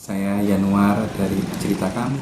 Saya Yanuar dari Cerita Kami.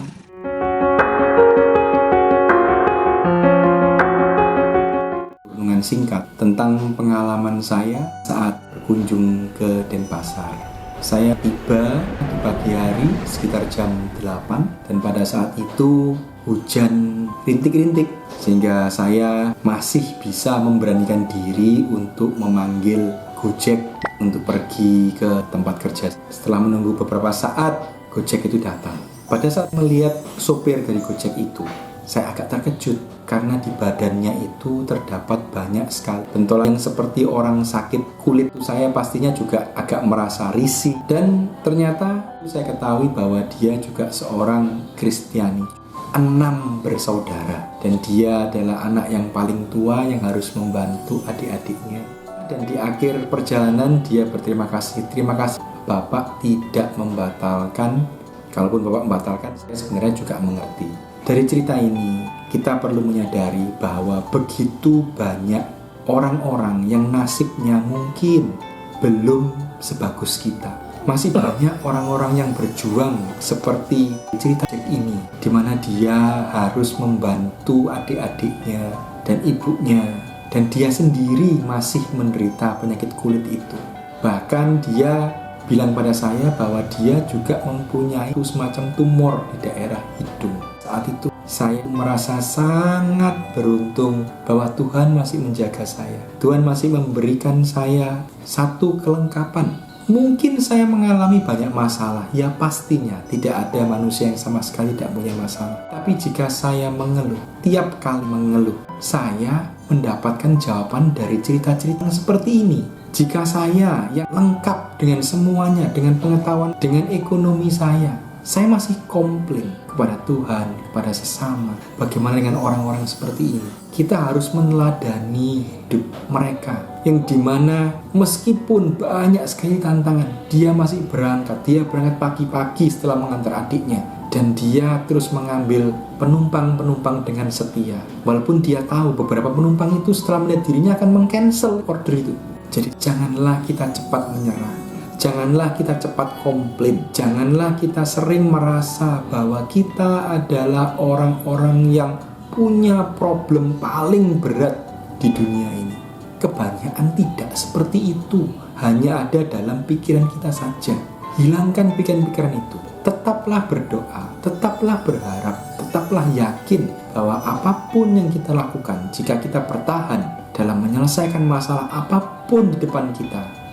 Renungan singkat tentang pengalaman saya saat berkunjung ke Denpasar. Saya tiba di pagi hari sekitar jam 8 dan pada saat itu hujan rintik-rintik sehingga saya masih bisa memberanikan diri untuk memanggil Gojek untuk pergi ke tempat kerja. Setelah menunggu beberapa saat, Gojek itu datang. Pada saat melihat sopir dari Gojek itu, saya agak terkejut karena di badannya itu terdapat banyak sekali bentolan yang seperti orang sakit kulit. Saya pastinya juga agak merasa risih dan ternyata saya ketahui bahwa dia juga seorang Kristiani. 6 bersaudara dan dia adalah anak yang paling tua yang harus membantu adik-adiknya. Dan di akhir perjalanan dia berterima kasih. Terima kasih Bapak tidak membatalkan. Kalaupun Bapak membatalkan, saya sebenarnya juga mengerti. Dari cerita ini, kita perlu menyadari bahwa begitu banyak orang-orang yang nasibnya mungkin belum sebagus kita. Masih banyak orang-orang yang berjuang seperti cerita ini, di mana dia harus membantu adik-adiknya dan ibunya. Dan dia sendiri masih menderita penyakit kulit itu. Bahkan dia bilang pada saya bahwa dia juga mempunyai semacam tumor di daerah hidung. Saat itu saya merasa sangat beruntung bahwa Tuhan masih menjaga saya. Tuhan masih memberikan saya satu kelengkapan. Mungkin saya mengalami banyak masalah, ya pastinya tidak ada manusia yang sama sekali tidak punya masalah. Tapi jika saya mengeluh, tiap kali mengeluh, saya mendapatkan jawaban dari cerita-cerita seperti ini. Jika saya yang lengkap dengan semuanya, dengan pengetahuan, dengan ekonomi saya masih komplain kepada Tuhan, kepada sesama. Bagaimana dengan orang-orang seperti ini? Kita harus meneladani hidup mereka, yang dimana meskipun banyak sekali tantangan, dia masih berangkat. Dia berangkat pagi-pagi setelah mengantar adiknya, dan dia terus mengambil penumpang-penumpang dengan setia. Walaupun dia tahu beberapa penumpang itu setelah melihat dirinya akan meng-cancel order itu. Jadi janganlah kita cepat menyerah. Janganlah kita cepat komplain. Janganlah kita sering merasa bahwa kita adalah orang-orang yang punya problem paling berat di dunia ini. Kebanyakan tidak seperti itu. Hanya ada dalam pikiran kita saja. Hilangkan pikiran-pikiran itu. Tetaplah berdoa, tetaplah berharap, tetaplah yakin bahwa apapun yang kita lakukan, jika kita bertahan dalam menyelesaikan masalah apapun di depan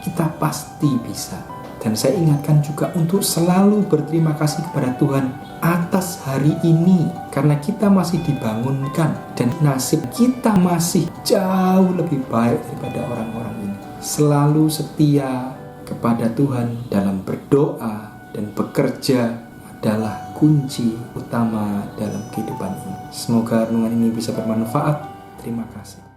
kita pasti bisa. Dan saya ingatkan juga untuk selalu berterima kasih kepada Tuhan atas hari ini, karena kita masih dibangunkan dan nasib kita masih jauh lebih baik daripada orang-orang ini. Selalu setia kepada Tuhan dalam berdoa dan bekerja adalah kunci utama dalam kehidupan ini. Semoga renungan ini bisa bermanfaat. Terima kasih.